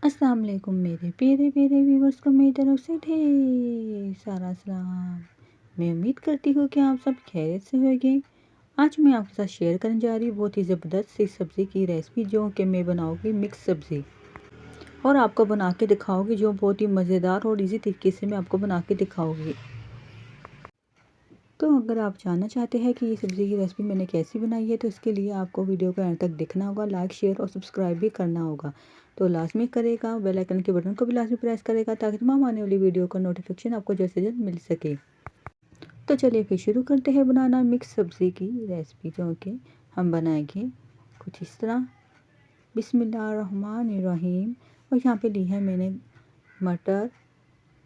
अस्सलाम वालेकुम मेरे प्यारे प्यारे व्यूवर्स को मेरी तरफ से ढेर सारा सलाम। मैं उम्मीद करती हूँ कि आप सब खैरियत से होंगे। आज मैं आपके साथ शेयर करने जा रही हूँ बहुत ही ज़बरदस्त सी सब्ज़ी की रेसिपी जो कि मैं बनाऊँगी मिक्स सब्ज़ी और आपको बना के दिखाऊँगी जो बहुत ही मज़ेदार और इजी तरीके से मैं आपको बना के दिखाऊँगी। तो अगर आप जानना चाहते हैं कि ये सब्ज़ी की रेसिपी मैंने कैसी बनाई है तो इसके लिए आपको वीडियो को एंड तक देखना होगा, लाइक शेयर और सब्सक्राइब भी करना होगा। तो लाजमी करेगा, बेल आइकन के बटन को भी लाजमी प्रेस करेगा ताकि तमाम आने वाली वीडियो का नोटिफिकेशन आपको जल्द से जल्द मिल सके। तो चलिए फिर शुरू करते हैं बनाना मिक्स सब्ज़ी की रेसिपी जो कि हम बनाएंगे कुछ इस तरह। बिस्मिल्लाहिर्रहमानिर्रहीम। और यहाँ पे ली है मैंने मटर,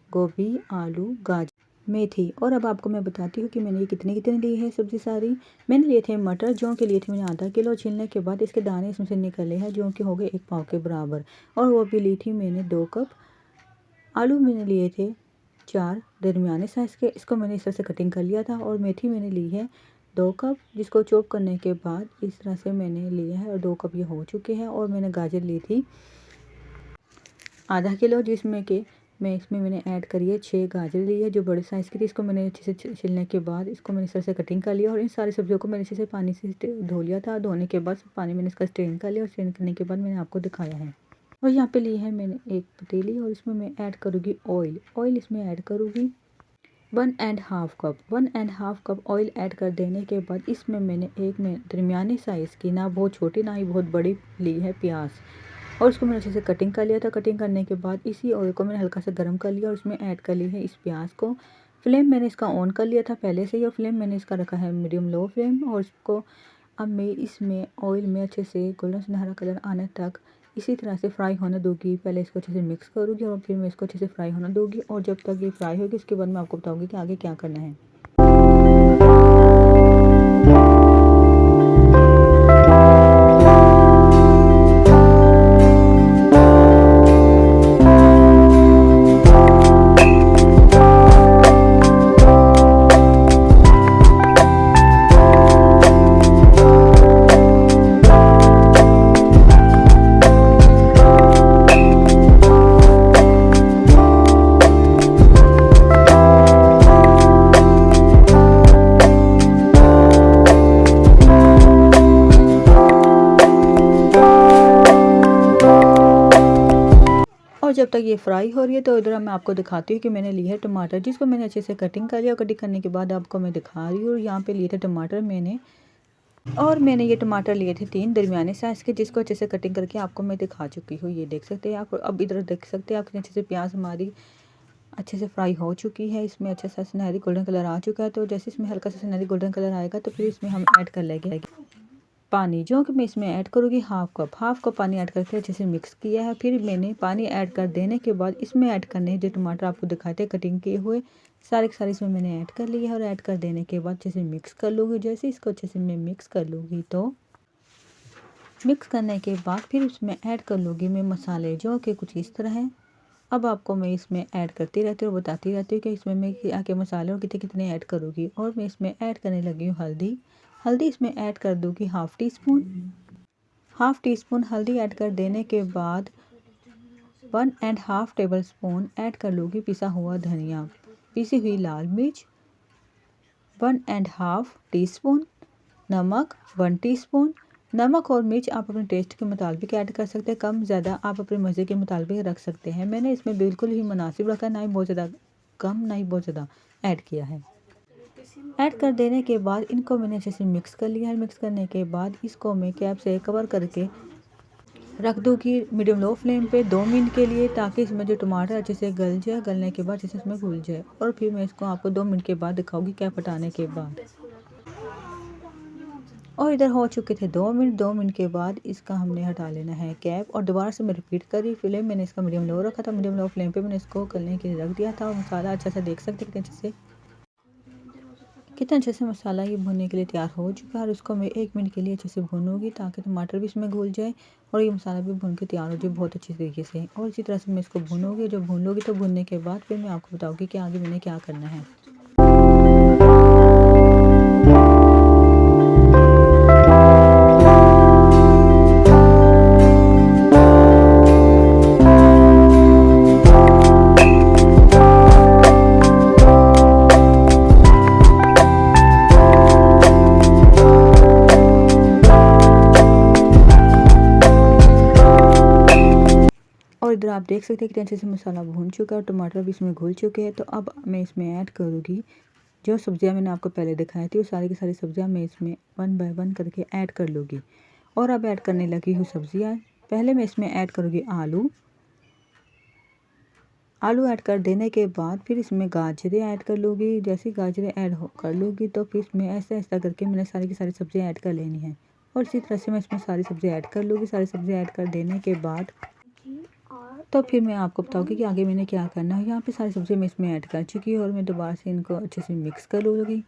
गोभी, आलू, गाजर, मेथी। और अब आपको मैं बताती हूँ कि मैंने ये कितने कितने ली है सब्ज़ी सारी। मैंने लिए थे मटर जो कि लिए थे मैंने आधा किलो। छीलने के बाद इसके दाने इसमें से निकले हैं जो कि हो गए 1 पाव के बराबर। और वो भी ली थी मैंने 2 कप। आलू मैंने लिए थे 4 दरमियाने साइज़ के, इसको मैंने इस तरह से कटिंग कर लिया था। और मेथी मैंने ली है 2 कप, जिसको चॉप करने के बाद इस तरह से मैंने लिया है और 2 कप ये हो चुके हैं। और मैंने गाजर ली थी आधा किलो, जिसमें कि मैंने ऐड करी है 6 गाजर ली है जो बड़े साइज़ की थी। इसको मैंने अच्छे से छिलने के बाद इसको मैंने इस तरह से कटिंग कर लिया। और इन सारी सब्जियों को मैंने अच्छे से पानी से धो लिया था। धोने के बाद पानी मैंने इसका स्ट्रेन कर लिया और स्ट्रेन करने के बाद मैंने आपको दिखाया है। और यहाँ पे ली है मैंने एक पतीली और इसमें मैं ऐड करूँगी ऑयल इसमें ऐड करूँगी 1.5 कप ऑयल ऐड कर देने के बाद इसमें मैंने एक दरमियाने साइज़ की, ना बहुत छोटी ना ही बहुत बड़ी, ली है प्याज। और उसको मैंने अच्छे से कटिंग कर लिया था। कटिंग करने के बाद इसी ऑयल को मैंने हल्का सा गर्म कर लिया और इसमें ऐड कर ली है इस प्याज को। फ्लेम मैंने इसका ऑन कर लिया था पहले से ही और फ्लेम मैंने इसका रखा है मीडियम लो फ्लेम। और इसको अब मैं इसमें ऑयल में अच्छे से गोल्डन सुनहरा कलर आने तक इसी तरह से फ्राई होने दूँगी। पहले इसको अच्छे से मिक्स करूँगी और फिर मैं इसको अच्छे से फ्राई होने दूँगी। और जब तक ये फ्राई होगी उसके बाद मैं आपको बताऊँगी कि आगे क्या करना है। और जब तक ये फ्राई हो रही है तो इधर मैं आपको दिखाती हूँ कि मैंने ली है टमाटर, जिसको मैंने अच्छे से कटिंग कर लिया। और कटिंग करने के बाद आपको मैं दिखा रही हूँ। यहाँ पे लिए थे टमाटर मैंने ये टमाटर लिए थे 3 दरमियाने साइज़ के, जिसको अच्छे से कटिंग करके आपको मैं दिखा चुकी हूँ। ये देख सकते हैं आप। अब इधर देख सकते हैं आप कितने अच्छे से प्याज हमारी अच्छे से फ्राई हो चुकी है। इसमें अच्छा सा सुनहरी गोल्डन कलर आ चुका है। तो जैसे इसमें हल्का सा सुनहरी गोल्डन कलर आएगा तो फिर इसमें हम ऐड कर लेंगे पानी, जो कि मैं इसमें ऐड करूँगी हाफ़ कप पानी ऐड करके अच्छे से मिक्स किया है। फिर मैंने पानी ऐड कर देने के बाद इसमें ऐड करने जो टमाटर आपको दिखाए थे कटिंग किए हुए सारे के सारे इसमें मैंने ऐड कर लिए है। और ऐड कर देने के बाद अच्छे से मिक्स कर लूँगी। जैसे इसको अच्छे से मैं मिक्स कर लूँगी तो मिक्स करने के बाद फिर उसमें ऐड कर लूँगी मैं मसाले, जो कि कुछ इस तरह हैं। अब आपको मैं इसमें ऐड करती रहती हूँ और बताती रहती हूँ कि इसमें मैं क्या क्या मसाले और कितने कितने ऐड करूँगी। और मैं इसमें ऐड करने लगी हूँ हल्दी इसमें ऐड कर दूँगी हाफ़ टी स्पून हल्दी ऐड कर देने के बाद 1.5 टेबल स्पून ऐड कर लूँगी पिसा हुआ धनिया, पिसी हुई लाल मिर्च 1.5 टीस्पून, नमक 1 टीस्पून। नमक और मिर्च आप अपने टेस्ट के मुताबिक ऐड कर सकते हैं, कम ज़्यादा आप अपने मज़े के मुताबिक रख सकते हैं। मैंने इसमें बिल्कुल ही मुनासिब रखा, ना ही बहुत ज़्यादा कम ना ही बहुत ज़्यादा ऐड किया है। ऐड कर देने के बाद इनको मैंने अच्छे से मिक्स कर लिया है। मिक्स करने के बाद इसको मैं कैप से कवर करके रख दूँगी मीडियम लो फ्लेम पे 2 मिनट के लिए, ताकि इसमें जो टमाटर अच्छे से गल जाए। गलने के बाद अच्छे से इसमें घुल जाए। और फिर मैं इसको आपको 2 मिनट के बाद दिखाऊंगी कैप हटाने के बाद। और इधर हो चुके थे 2 मिनट। 2 मिनट के बाद इसका हमने हटा लेना है कैप। और दोबारा से मैं रिपीट करी, फ्लेम मैंने इसका मीडियम लो रखा था। मीडियम लो फ्लेम पे मैंने इसको गलने के लिए रख दिया था। और मसाला अच्छा से देख सकते कितना अच्छे से मसाला ये भुनने के लिए तैयार हो चुका है। और इसको मैं 1 मिनट के लिए अच्छे से भूनूंगी ताकि टमाटर भी इसमें घुल जाए और ये मसाला भी भुन के तैयार हो जाए बहुत अच्छी तरीके से। और इसी तरह से मैं इसको भूनूंगी। जब भून लूँगी तो भुनने के बाद फिर मैं आपको बताऊँगी कि आगे मैंने क्या करना है। इधर आप देख सकते हैं कि अच्छे से मसाला भून चुका है और टमाटर भी इसमें घुल चुके हैं। तो अब मैं इसमें ऐड करूँगी जो सब्जियां मैंने आपको पहले दिखाई थी, वो सारी की सारी सब्जियां मैं इसमें 1 बाय 1 करके ऐड कर लूँगी। और अब ऐड करने लगी हूँ सब्जियां। पहले मैं इसमें ऐड करूँगी आलू। आलू ऐड कर देने के बाद फिर इसमें गाजरें ऐड कर लूँगी। जैसे गाजरें ऐड कर लूँगी तो फिर इसमें ऐसा करके मैंने सारी की सारी सब्जियां ऐड कर लेनी है। और इसी तरह से मैं इसमें सारी सब्जियां ऐड कर लूँगी। सारी सब्जियां ऐड कर देने के बाद तो फिर मैं आपको बताऊँगी कि आगे मैंने क्या करना है। यहाँ पे सारी सब्ज़ी मैं इसमें ऐड कर चुकी हूँ और मैं दोबारा से इनको अच्छे से मिक्स कर लूँगी।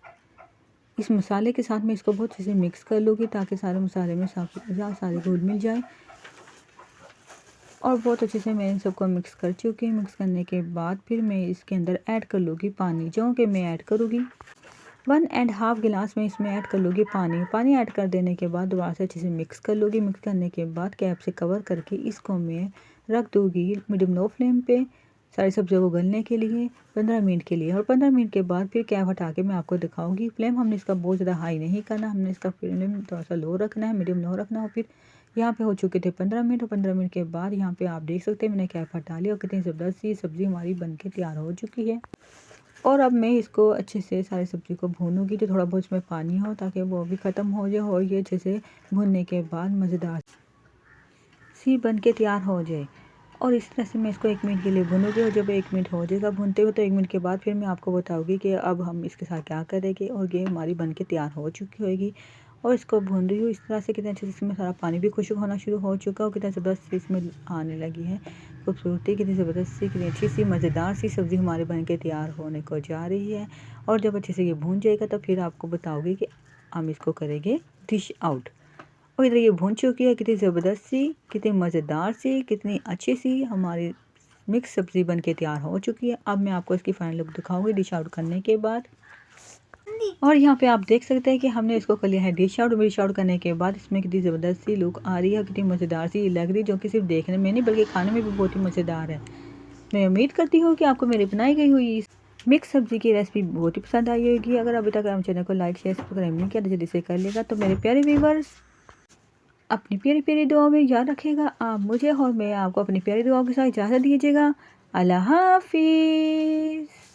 इस मसाले के साथ मैं इसको बहुत अच्छे से मिक्स कर लूँगी ताकि सारे मसाले में सारे घुल मिल जाए। और बहुत अच्छे से मैं इन सबको मिक्स कर चुकी हूँ। मिक्स करने के बाद फिर मैं इसके अंदर ऐड कर लूँगी पानी, जो कि मैं ऐड करूँगी 1.5 गिलास में इसमें ऐड कर लूँगी पानी ऐड कर देने के बाद दोबारा से अच्छे से मिक्स कर लूँगी। मिक्स करने के बाद कैप से कवर करके इसको मैं रख दूँगी मीडियम लो फ्लेम पे सारी सब्जियों को गलने के लिए 15 मिनट के लिए। और 15 मिनट के बाद फिर कैप हटा के मैं आपको दिखाऊंगी। फ्लेम हमने इसका बहुत ज़्यादा हाई नहीं करना, हमने इसका फ्लेम थोड़ा सा लो रखना है, मीडियम लो रखना है। फिर यहाँ पे हो चुके थे 15 मिनट और 15 मिनट के बाद यहाँ पे आप देख सकते हैं मैंने कैप हटा लिया और कितनी ज़बरदस्त सी सब्ज़ी हमारी बन के तैयार हो चुकी है। और अब मैं इसको अच्छे से सारी सब्ज़ी को भूनूंगी, जो थोड़ा बहुत इसमें पानी हो ताकि वो भी ख़त्म हो जाए और ये अच्छे से भूनने के बाद मज़ेदार सी बन के तैयार हो जाए। और इस तरह से मैं इसको 1 मिनट के लिए भूनूंगी और जब 1 मिनट हो जाएगा भूनते हुए तो 1 मिनट के बाद फिर मैं आपको बताऊंगी कि अब हम इसके साथ क्या करेंगे। और ये हमारी बन के तैयार हो चुकी होगी और इसको भून रही हूँ इस तरह से। कितने अच्छे से इसमें सारा पानी भी खुश्क होना शुरू हो चुका और कितना ज़बरदस्त इसमें आने लगी है खूबसूरती, कितनी ज़बरदस्त सी, कितनी अच्छी सी मज़ेदार सी सब्ज़ी हमारे बन के तैयार होने को जा रही है। और जब अच्छे से ये भून जाएगा तो फिर आपको बताऊँगी कि हम इसको करेंगे डिश आउट। और इधर ये भून चुकी है, कितनी ज़बरदस्त सी, कितनी मज़ेदार सी, कितनी अच्छी सी हमारी मिक्स सब्ज़ी बन के तैयार हो चुकी है। अब मैं आपको इसकी फाइनल लुक दिखाऊंगी डिश आउट करने के बाद। और यहाँ पे आप देख सकते हैं कि हमने इसको कर लिया है डिश आउट। डिश आउट करने के बाद इसमें कितनी ज़बरदस्त सी लुक आ रही है, कितनी मज़ेदार सी लग रही है, जो कि सिर्फ देखने में नहीं बल्कि खाने में भी बहुत ही मज़ेदार है। मैं उम्मीद करती हूँ कि आपको मेरी बनाई गई हुई इस मिक्स सब्ज़ी की रेसिपी बहुत ही पसंद आई होगी। अगर अभी तक हम चैनल को लाइक शेयर सब्सक्राइब नहीं किया तो जल्दी से कर लेगा। तो मेरे प्यारे व्यूअर्स, अपनी प्यारी प्यारी दुआ में याद रखिएगा आप मुझे और मैं आपको अपनी प्यारी दुआओं के साथ इजाज़त दीजिएगा। अल्लाह हाफिज़।